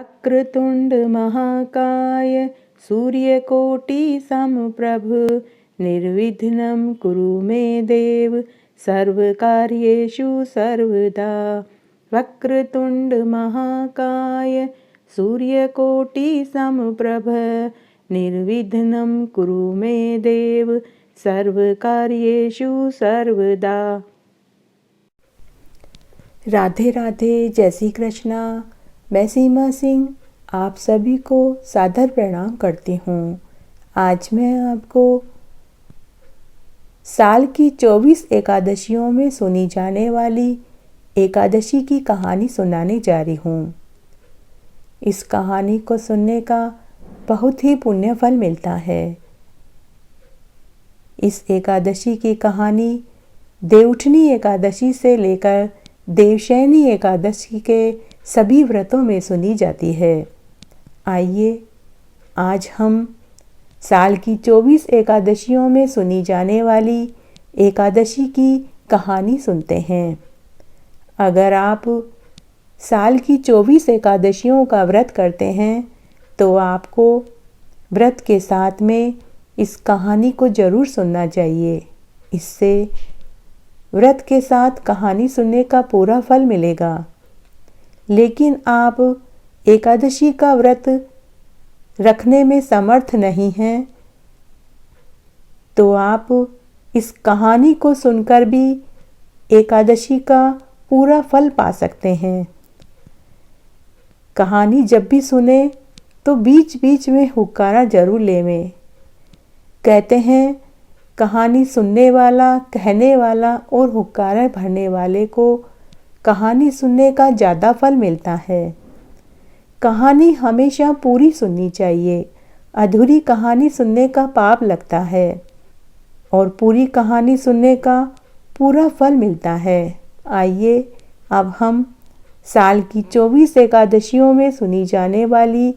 वक्रतुंड महाकाय सूर्यकोटि समप्रभ निर्विघ्नं कुरु मे देव सर्वकार्येषु सर्वदा। वक्रतुंड महाकाय सूर्यकोटि समप्रभ निर्विघ्नं कुरु मे देव सर्वकार्येषु सर्वदा। राधे राधे, जय श्री कृष्णा। मैं सीमा सिंह आप सभी को सादर प्रणाम करती हूँ। आज मैं आपको साल की 24 एकादशियों में सुनी जाने वाली एकादशी की कहानी सुनाने जा रही हूँ। इस कहानी को सुनने का बहुत ही पुण्य फल मिलता है। इस एकादशी की कहानी देवउठनी एकादशी से लेकर देवशयनी एकादशी के सभी व्रतों में सुनी जाती है। आइए आज हम साल की 24 एकादशियों में सुनी जाने वाली एकादशी की कहानी सुनते हैं। अगर आप साल की 24 एकादशियों का व्रत करते हैं तो आपको व्रत के साथ में इस कहानी को ज़रूर सुनना चाहिए। इससे व्रत के साथ कहानी सुनने का पूरा फल मिलेगा। लेकिन आप एकादशी का व्रत रखने में समर्थ नहीं हैं तो आप इस कहानी को सुनकर भी एकादशी का पूरा फल पा सकते हैं। कहानी जब भी सुने तो बीच बीच में हुक्कारा जरूर लेवें। कहते हैं कहानी सुनने वाला, कहने वाला और हुक्कारा भरने वाले को कहानी सुनने का ज़्यादा फल मिलता है। कहानी हमेशा पूरी सुननी चाहिए। अधूरी कहानी सुनने का पाप लगता है और पूरी कहानी सुनने का पूरा फल मिलता है। आइए अब हम साल की 24 एकादशियों में सुनी जाने वाली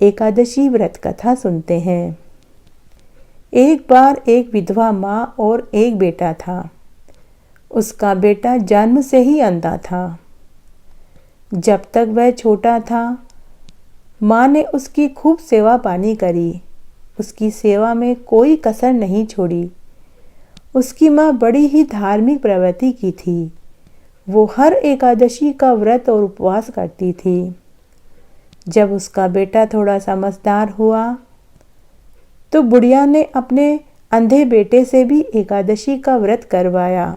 एकादशी व्रत कथा सुनते हैं। एक बार एक विधवा माँ और एक बेटा था। उसका बेटा जन्म से ही अंधा था। जब तक वह छोटा था माँ ने उसकी खूब सेवा पानी करी। उसकी सेवा में कोई कसर नहीं छोड़ी। उसकी माँ बड़ी ही धार्मिक प्रवृत्ति की थी। वो हर एकादशी का व्रत और उपवास करती थी। जब उसका बेटा थोड़ा समझदार हुआ तो बुढ़िया ने अपने अंधे बेटे से भी एकादशी का व्रत करवाया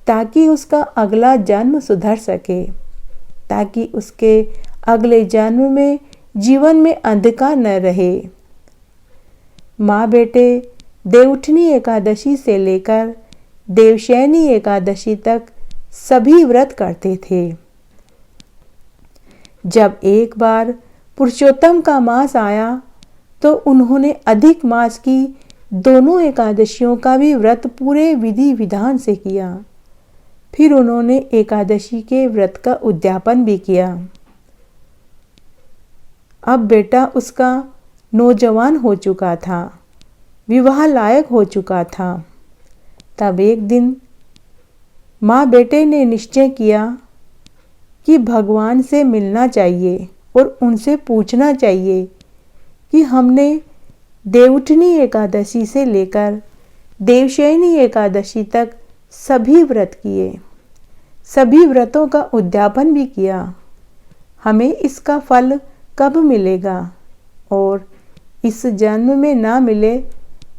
ताकि उसका अगला जन्म सुधर सके, ताकि उसके अगले जन्म में जीवन में अंधकार न रहे। माँ बेटे देवउठनी एकादशी से लेकर देवशयनी एकादशी तक सभी व्रत करते थे। जब एक बार पुरुषोत्तम का मास आया तो उन्होंने अधिक मास की दोनों एकादशियों का भी व्रत पूरे विधि विधान से किया। फिर उन्होंने एकादशी के व्रत का उद्यापन भी किया। अब बेटा उसका नौजवान हो चुका था, विवाह लायक हो चुका था। तब एक दिन माँ बेटे ने निश्चय किया कि भगवान से मिलना चाहिए और उनसे पूछना चाहिए कि हमने देवउठनी एकादशी से लेकर देवशयनी एकादशी तक सभी व्रत किए, सभी व्रतों का उद्यापन भी किया। हमें इसका फल कब मिलेगा और इस जन्म में ना मिले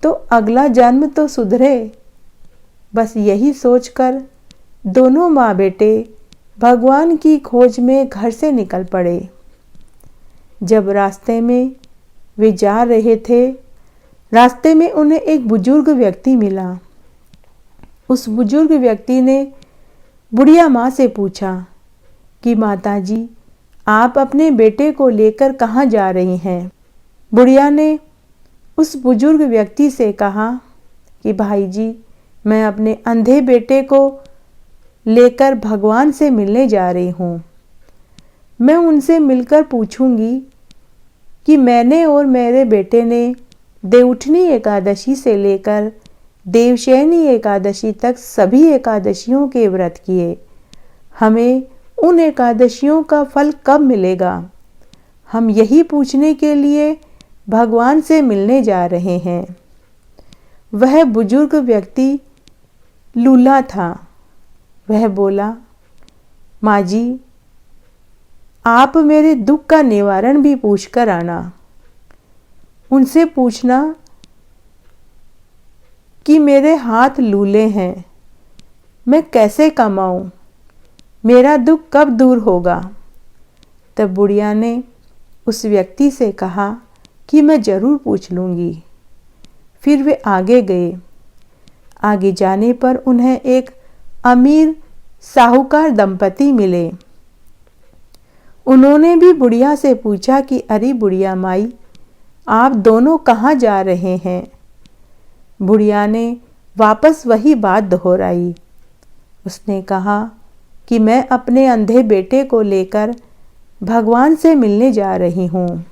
तो अगला जन्म तो सुधरे। बस यही सोचकर दोनों माँ बेटे भगवान की खोज में घर से निकल पड़े। जब रास्ते में वे जा रहे थे, रास्ते में उन्हें एक बुजुर्ग व्यक्ति मिला। उस बुजुर्ग व्यक्ति ने बुढ़िया माँ से पूछा कि माताजी, आप अपने बेटे को लेकर कहाँ जा रही हैं? बुढ़िया ने उस बुजुर्ग व्यक्ति से कहा कि भाई जी, मैं अपने अंधे बेटे को लेकर भगवान से मिलने जा रही हूँ। मैं उनसे मिलकर पूछूंगी कि मैंने और मेरे बेटे ने देवउठनी एकादशी से लेकर देवशयनी एकादशी तक सभी एकादशियों के व्रत किए। हमें उन एकादशियों का फल कब मिलेगा? हम यही पूछने के लिए भगवान से मिलने जा रहे हैं। वह बुजुर्ग व्यक्ति लूला था। वह बोला, माँ जी, आप मेरे दुख का निवारण भी पूछ कर आना। उनसे पूछना कि मेरे हाथ लूले हैं, मैं कैसे कमाऊं, मेरा दुख कब दूर होगा। तब बुढ़िया ने उस व्यक्ति से कहा कि मैं ज़रूर पूछ लूँगी। फिर वे आगे गए। आगे जाने पर उन्हें एक अमीर साहूकार दंपति मिले। उन्होंने भी बुढ़िया से पूछा कि अरे बुढ़िया माई, आप दोनों कहाँ जा रहे हैं। बुढ़िया ने वापस वही बात दोहराई। उसने कहा कि मैं अपने अंधे बेटे को लेकर भगवान से मिलने जा रही हूँ।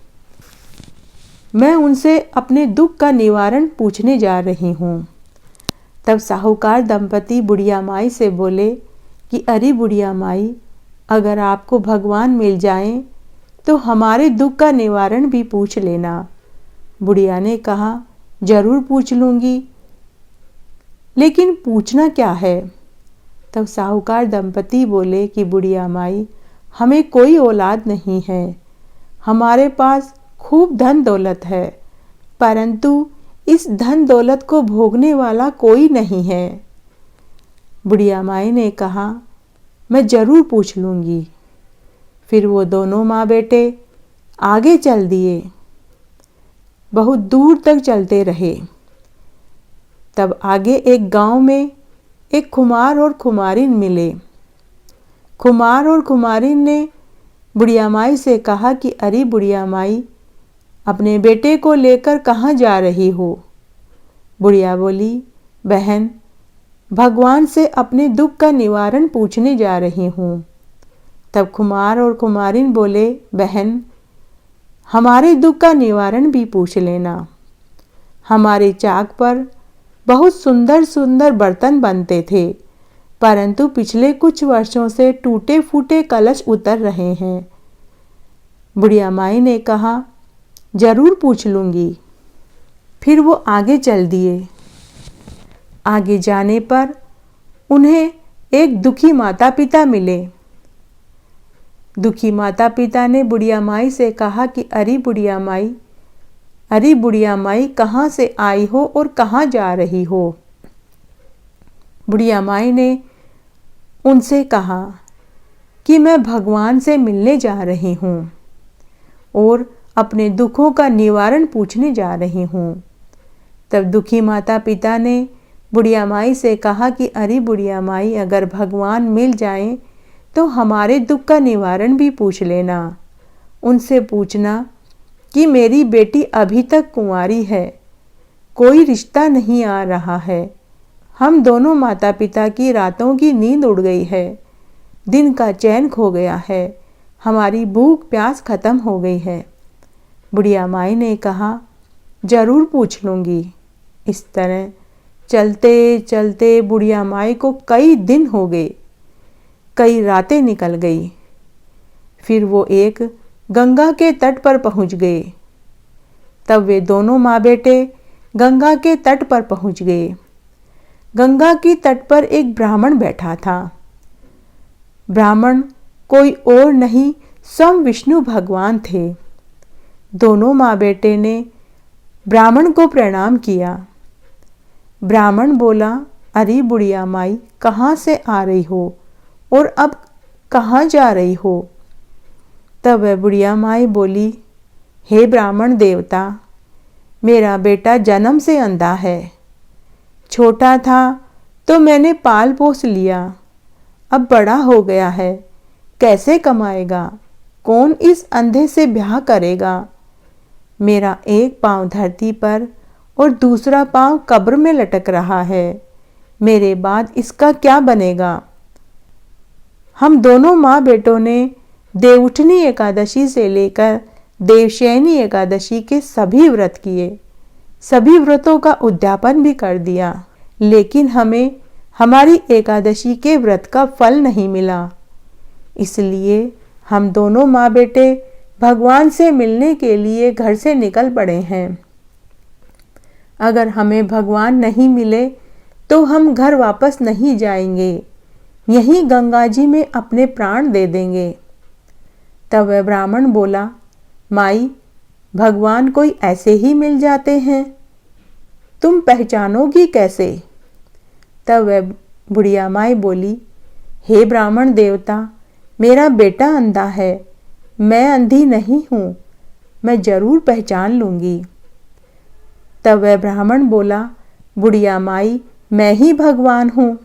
मैं उनसे अपने दुख का निवारण पूछने जा रही हूँ। तब साहूकार दंपति बुढ़िया माई से बोले कि अरे बुढ़िया माई, अगर आपको भगवान मिल जाएं तो हमारे दुख का निवारण भी पूछ लेना। बुढ़िया ने कहा, जरूर पूछ लूँगी, लेकिन पूछना क्या है। तब साहूकार दंपति बोले कि बुढ़िया माई, हमें कोई औलाद नहीं है, हमारे पास खूब धन दौलत है, परंतु इस धन दौलत को भोगने वाला कोई नहीं है। बुढ़िया माई ने कहा, मैं जरूर पूछ लूँगी। फिर वो दोनों माँ बेटे आगे चल दिए। बहुत दूर तक चलते रहे। तब आगे एक गांव में एक खुमार और खुमारिन मिले। खुमार और खुमारिन ने बुढ़िया माई से कहा कि अरे बुढ़िया माई, अपने बेटे को लेकर कहाँ जा रही हो। बुढ़िया बोली, बहन, भगवान से अपने दुख का निवारण पूछने जा रही हूँ। तब खुमार और खुमारिन बोले, बहन, हमारे दुख का निवारण भी पूछ लेना। हमारे चाक पर बहुत सुंदर सुंदर बर्तन बनते थे, परंतु पिछले कुछ वर्षों से टूटे फूटे कलश उतर रहे हैं। बुढ़िया माई ने कहा, जरूर पूछ लूँगी। फिर वो आगे चल दिए। आगे जाने पर उन्हें एक दुखी माता पिता मिले। दुखी माता पिता ने बुढ़िया माई से कहा कि अरे बुढ़िया माई, कहाँ से आई हो और कहाँ जा रही हो। बुढ़िया माई ने उनसे कहा कि मैं भगवान से मिलने जा रही हूँ और अपने दुखों का निवारण पूछने जा रही हूँ। तब दुखी माता पिता ने बुढ़िया माई से कहा कि अरे बुढ़िया माई, अगर भगवान मिल जाएं तो हमारे दुख का निवारण भी पूछ लेना। उनसे पूछना कि मेरी बेटी अभी तक कुंवारी है, कोई रिश्ता नहीं आ रहा है। हम दोनों माता पिता की रातों की नींद उड़ गई है, दिन का चैन खो गया है, हमारी भूख प्यास खत्म हो गई है। बुढ़िया माई ने कहा, जरूर पूछ लूँगी। इस तरह चलते चलते बुढ़िया माई को कई दिन हो गए, कई रातें निकल गई। फिर वो एक गंगा के तट पर पहुंच गए। तब वे दोनों माँ बेटे गंगा के तट पर पहुंच गए। गंगा की तट पर एक ब्राह्मण बैठा था। ब्राह्मण कोई और नहीं, स्वयं विष्णु भगवान थे। दोनों माँ बेटे ने ब्राह्मण को प्रणाम किया। ब्राह्मण बोला, अरे बुढ़िया माई, कहाँ से आ रही हो और अब कहाँ जा रही हो। तब वह बुढ़िया माई बोली, हे ब्राह्मण देवता, मेरा बेटा जन्म से अंधा है। छोटा था तो मैंने पाल पोस लिया, अब बड़ा हो गया है, कैसे कमाएगा, कौन इस अंधे से ब्याह करेगा। मेरा एक पाँव धरती पर और दूसरा पाँव कब्र में लटक रहा है, मेरे बाद इसका क्या बनेगा। हम दोनों माँ बेटों ने देवउठनी एकादशी से लेकर देवशयनी एकादशी के सभी व्रत किए, सभी व्रतों का उद्यापन भी कर दिया, लेकिन हमें हमारी एकादशी के व्रत का फल नहीं मिला। इसलिए हम दोनों माँ बेटे भगवान से मिलने के लिए घर से निकल पड़े हैं। अगर हमें भगवान नहीं मिले तो हम घर वापस नहीं जाएंगे, यहीं गंगा जी में अपने प्राण दे देंगे। तब वह ब्राह्मण बोला, माई, भगवान कोई ऐसे ही मिल जाते हैं, तुम पहचानोगी कैसे? तब वह बुढ़िया माई बोली, हे ब्राह्मण देवता, मेरा बेटा अंधा है, मैं अंधी नहीं हूँ, मैं जरूर पहचान लूँगी। तब वह ब्राह्मण बोला, बुढ़िया माई, मैं ही भगवान हूँ,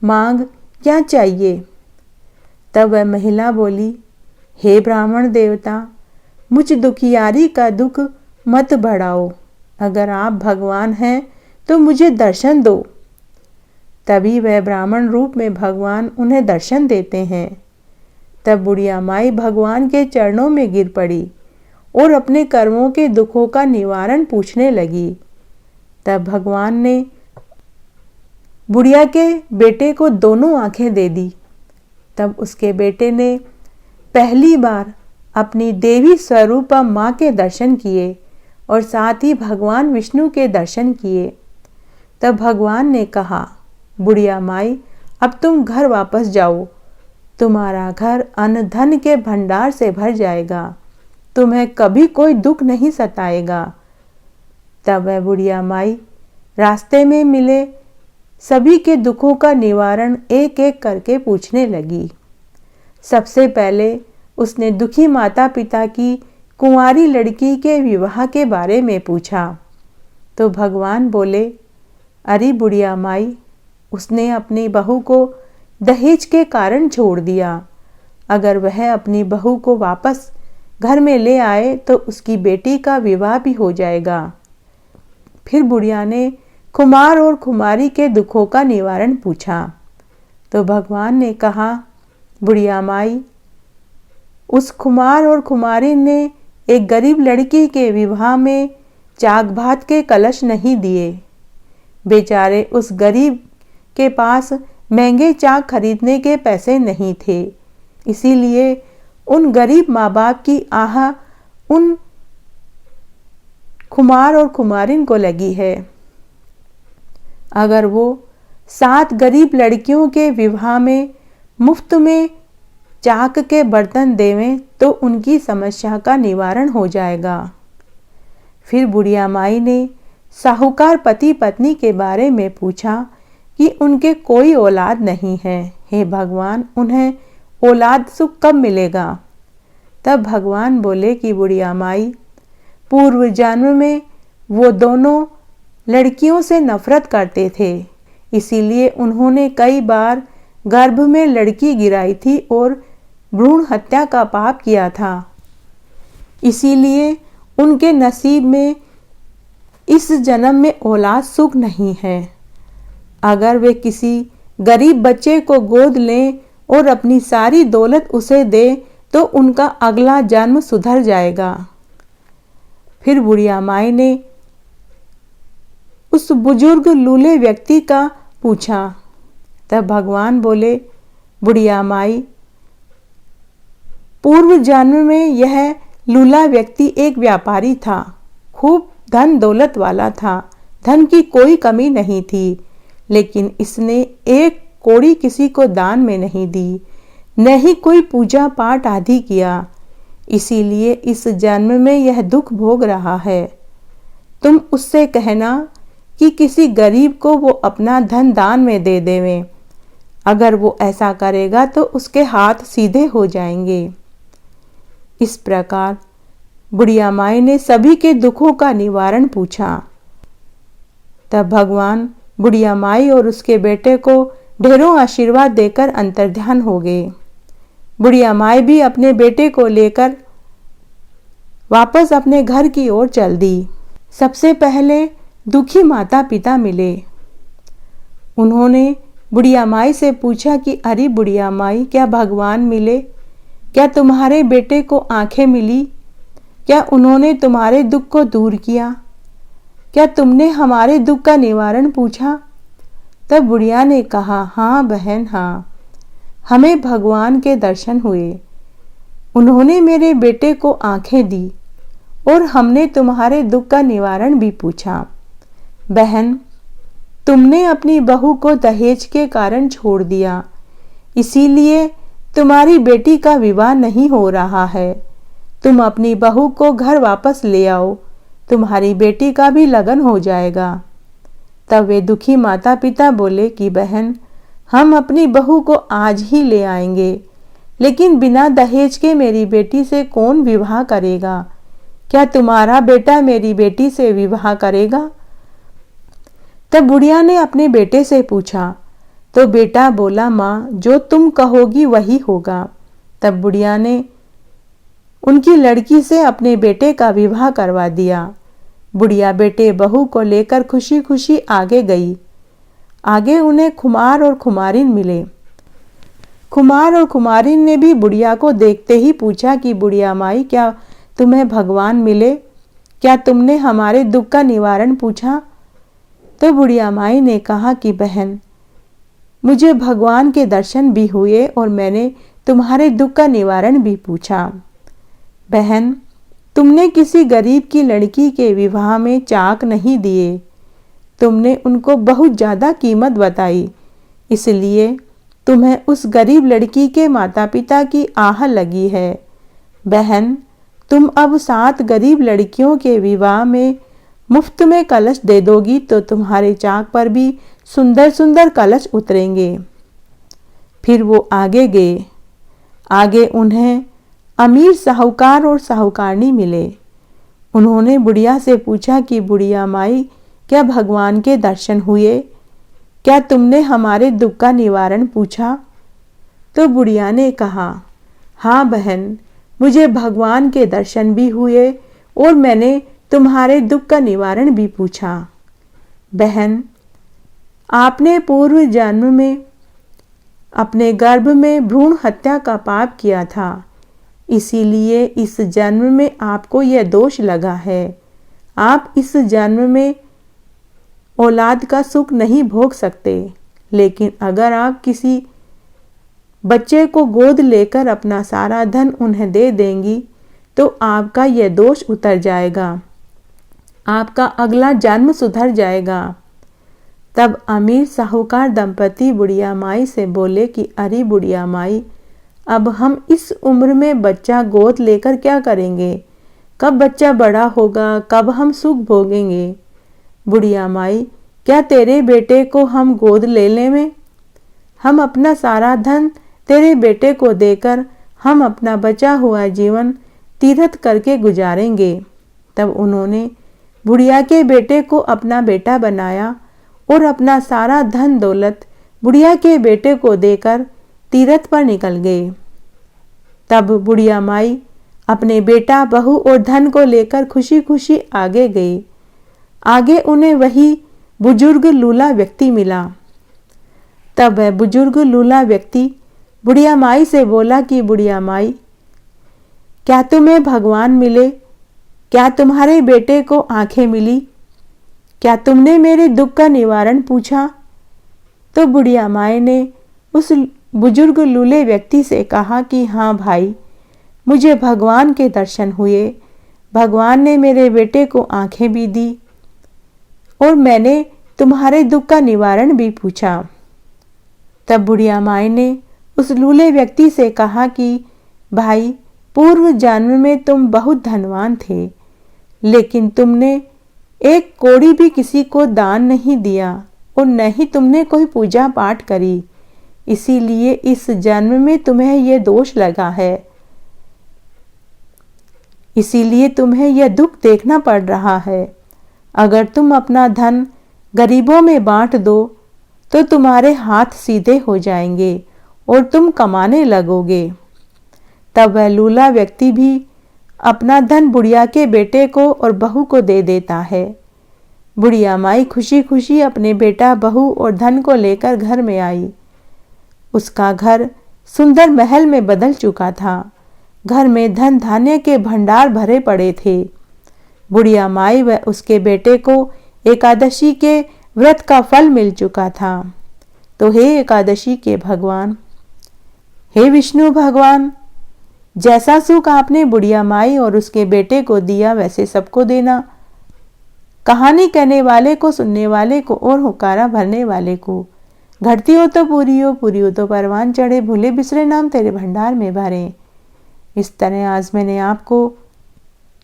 मांग क्या चाहिए? तब वह महिला बोली, हे ब्राह्मण देवता, मुझ दुखियारी का दुख मत बढ़ाओ, अगर आप भगवान हैं तो मुझे दर्शन दो। तभी वह ब्राह्मण रूप में भगवान उन्हें दर्शन देते हैं। तब बुढ़िया माई भगवान के चरणों में गिर पड़ी और अपने कर्मों के दुखों का निवारण पूछने लगी। तब भगवान ने बुढ़िया के बेटे को दोनों आंखें दे दी। तब उसके बेटे ने पहली बार अपनी देवी स्वरूपा माँ के दर्शन किए और साथ ही भगवान विष्णु के दर्शन किए। तब भगवान ने कहा, बुढ़िया माई, अब तुम घर वापस जाओ, तुम्हारा घर अन्न धन के भंडार से भर जाएगा, तुम्हें कभी कोई दुख नहीं सताएगा। तब वह बुढ़िया माई रास्ते में मिले सभी के दुखों का निवारण एक एक करके पूछने लगी। सबसे पहले उसने दुखी माता पिता की कुंवारी लड़की के विवाह के बारे में पूछा। तो भगवान बोले, अरे बुढ़िया माई, उसने अपनी बहू को दहेज के कारण छोड़ दिया, अगर वह अपनी बहू को वापस घर में ले आए तो उसकी बेटी का विवाह भी हो जाएगा। फिर बुढ़िया ने कुमार और कुमारी के दुखों का निवारण पूछा। तो भगवान ने कहा, बुढ़िया माई, उस कुमार और कुमारी ने एक गरीब लड़की के विवाह में चाक भात के कलश नहीं दिए। बेचारे उस गरीब के पास महंगे चाक खरीदने के पैसे नहीं थे, इसीलिए उन गरीब माँ बाप की आह उन कुमार और कुमारिन को लगी है। अगर वो 7 गरीब लड़कियों के विवाह में मुफ्त में चाक के बर्तन देवें तो उनकी समस्या का निवारण हो जाएगा। फिर बुढ़िया माई ने साहूकार पति पत्नी के बारे में पूछा कि उनके कोई औलाद नहीं है, हे भगवान, उन्हें औलाद सुख कब मिलेगा? तब भगवान बोले कि बुढ़िया माई, पूर्व जन्म में वो दोनों लड़कियों से नफरत करते थे, इसीलिए उन्होंने कई बार गर्भ में लड़की गिराई थी और भ्रूण हत्या का पाप किया था। इसीलिए उनके नसीब में इस जन्म में औलाद सुख नहीं है। अगर वे किसी गरीब बच्चे को गोद लें और अपनी सारी दौलत उसे दे तो उनका अगला जन्म सुधर जाएगा। फिर बुढ़िया माई ने उस बुजुर्ग लूले व्यक्ति का पूछा। तब भगवान बोले, बुढ़िया माई, पूर्व जन्म में यह लूला व्यक्ति एक व्यापारी था, खूब धन दौलत वाला था, धन की कोई कमी नहीं थी, लेकिन इसने एक कौड़ी किसी को दान में नहीं दी, न ही कोई पूजा पाठ आदि किया, इसीलिए इस जन्म में यह दुख भोग रहा है। तुम उससे कहना कि किसी गरीब को वो अपना धन दान में दे देवें, अगर वो ऐसा करेगा तो उसके हाथ सीधे हो जाएंगे। इस प्रकार बुढ़िया माई ने सभी के दुखों का निवारण पूछा। तब भगवान बुढ़िया माई और उसके बेटे को ढेरों आशीर्वाद देकर अंतर्ध्यान हो गए। बुढ़िया माई भी अपने बेटे को लेकर वापस अपने घर की ओर चल दी। सबसे पहले दुखी माता पिता मिले। उन्होंने बुढ़िया माई से पूछा कि अरे बुढ़िया माई, क्या भगवान मिले? क्या तुम्हारे बेटे को आंखें मिली? क्या उन्होंने तुम्हारे दुख को दूर किया? क्या तुमने हमारे दुख का निवारण पूछा? तब बुढ़िया ने कहा, हाँ बहन, हाँ, हमें भगवान के दर्शन हुए। उन्होंने मेरे बेटे को आंखें दी और हमने तुम्हारे दुख का निवारण भी पूछा। बहन, तुमने अपनी बहू को दहेज के कारण छोड़ दिया, इसीलिए तुम्हारी बेटी का विवाह नहीं हो रहा है। तुम अपनी बहू को घर वापस ले आओ, तुम्हारी बेटी का भी लगन हो जाएगा। तब वे दुखी माता पिता बोले कि बहन, हम अपनी बहू को आज ही ले आएंगे, लेकिन बिना दहेज के मेरी बेटी से कौन विवाह करेगा? क्या तुम्हारा बेटा मेरी बेटी से विवाह करेगा? तब बुढ़िया ने अपने बेटे से पूछा, तो बेटा बोला, माँ, जो तुम कहोगी वही होगा। तब बुढ़िया ने उनकी लड़की से अपने बेटे का विवाह करवा दिया। बुढ़िया बेटे बहू को लेकर खुशी खुशी आगे गई। आगे उन्हें खुमार और खुमारिन मिले। खुमार और खुमारिन ने भी बुढ़िया को देखते ही पूछा कि बुढ़िया माई, क्या तुम्हें भगवान मिले? क्या तुमने हमारे दुख का निवारण पूछा? तो बुढ़िया माई ने कहा कि बहन, मुझे भगवान के दर्शन भी हुए और मैंने तुम्हारे दुख का निवारण भी पूछा। बहन, तुमने किसी गरीब की लड़की के विवाह में चाक नहीं दिए, तुमने उनको बहुत ज़्यादा कीमत बताई, इसलिए तुम्हें उस गरीब लड़की के माता पिता की आह लगी है। बहन, तुम अब 7 गरीब लड़कियों के विवाह में मुफ्त में कलश दे दोगी तो तुम्हारे चाक पर भी सुंदर सुंदर कलश उतरेंगे। फिर वो आगे गए। आगे उन्हें अमीर साहूकार और साहूकारनी मिले। उन्होंने बुढ़िया से पूछा कि बुढ़िया माई, क्या भगवान के दर्शन हुए? क्या तुमने हमारे दुख का निवारण पूछा? तो बुढ़िया ने कहा, हाँ बहन, मुझे भगवान के दर्शन भी हुए और मैंने तुम्हारे दुख का निवारण भी पूछा। बहन, आपने पूर्व जन्म में अपने गर्भ में भ्रूण हत्या का पाप किया था, इसीलिए इस जन्म में आपको यह दोष लगा है। आप इस जन्म में औलाद का सुख नहीं भोग सकते, लेकिन अगर आप किसी बच्चे को गोद लेकर अपना सारा धन उन्हें दे देंगी तो आपका यह दोष उतर जाएगा, आपका अगला जन्म सुधर जाएगा। तब अमीर साहूकार दंपति बुढ़िया माई से बोले कि अरे बुढ़िया माई, अब हम इस उम्र में बच्चा गोद लेकर क्या करेंगे? कब बच्चा बड़ा होगा, कब हम सुख भोगेंगे? बुढ़िया माई, क्या तेरे बेटे को हम गोद ले लें? हम अपना सारा धन तेरे बेटे को देकर हम अपना बचा हुआ जीवन तीर्थ करके गुजारेंगे। तब उन्होंने बुढ़िया के बेटे को अपना बेटा बनाया और अपना सारा धन दौलत बुढ़िया के बेटे को देकर तीर्थ पर निकल गए। तब बुढ़िया माई अपने बेटा, बहू और धन को लेकर खुशी खुशी आगे गई। आगे उन्हें वही बुजुर्ग लूला व्यक्ति मिला। तब वह बुजुर्ग लूला व्यक्ति बुढ़िया माई से बोला कि बुढ़िया माई, क्या तुम्हें भगवान मिले? क्या तुम्हारे बेटे को आंखें मिली? क्या तुमने मेरे दुख का निवारण पूछा? तो बुढ़िया माई ने उस बुजुर्ग लूले व्यक्ति से कहा कि हाँ भाई, मुझे भगवान के दर्शन हुए, भगवान ने मेरे बेटे को आंखें भी दी और मैंने तुम्हारे दुख का निवारण भी पूछा। तब बुढ़िया माई ने उस लूले व्यक्ति से कहा कि भाई, पूर्व जन्म में तुम बहुत धनवान थे, लेकिन तुमने एक कौड़ी भी किसी को दान नहीं दिया और न ही तुमने कोई पूजा पाठ करी, इसीलिए इस जन्म में तुम्हें यह दोष लगा है, इसीलिए तुम्हें यह दुख देखना पड़ रहा है। अगर तुम अपना धन गरीबों में बांट दो तो तुम्हारे हाथ सीधे हो जाएंगे और तुम कमाने लगोगे। तब वह लूला व्यक्ति भी अपना धन बुढ़िया के बेटे को और बहू को दे देता है। बुढ़िया माई खुशी खुशी अपने बेटा, बहू और धन को लेकर घर में आई। उसका घर सुंदर महल में बदल चुका था। घर में धन धान्य के भंडार भरे पड़े थे। बुढ़िया माई व उसके बेटे को एकादशी के व्रत का फल मिल चुका था। तो हे एकादशी के भगवान, हे विष्णु भगवान, जैसा सुख आपने बुढ़िया माई और उसके बेटे को दिया वैसे सबको देना। कहानी कहने वाले को, सुनने वाले को और हुक्कारा भरने वाले को। घटती हो तो पूरी हो तो परवान चढ़े, भूले बिसरे नाम तेरे भंडार में भरे। इस तरह आज मैंने आपको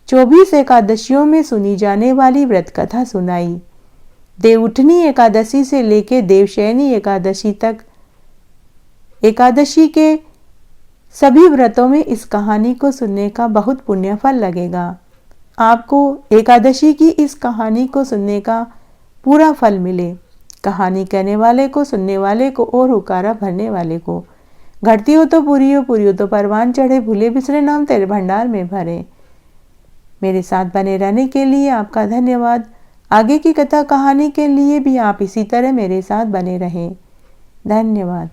24 एकादशियों में सुनी जाने वाली व्रत कथा सुनाई। देवउठनी एकादशी से लेकर देवशयनी एकादशी तक एकादशी के सभी व्रतों में इस कहानी को सुनने का बहुत पुण्य फल लगेगा। आपको एकादशी की इस कहानी को सुनने का पूरा फल मिले। कहानी कहने वाले को, सुनने वाले को और हुक्कारा भरने वाले को। घटती हो तो पूरी हो तो परवान चढ़े, भूले बिसरे नाम तेरे भंडार में भरे। मेरे साथ बने रहने के लिए आपका धन्यवाद। आगे की कथा कहानी के लिए भी आप इसी तरह मेरे साथ बने रहें। धन्यवाद।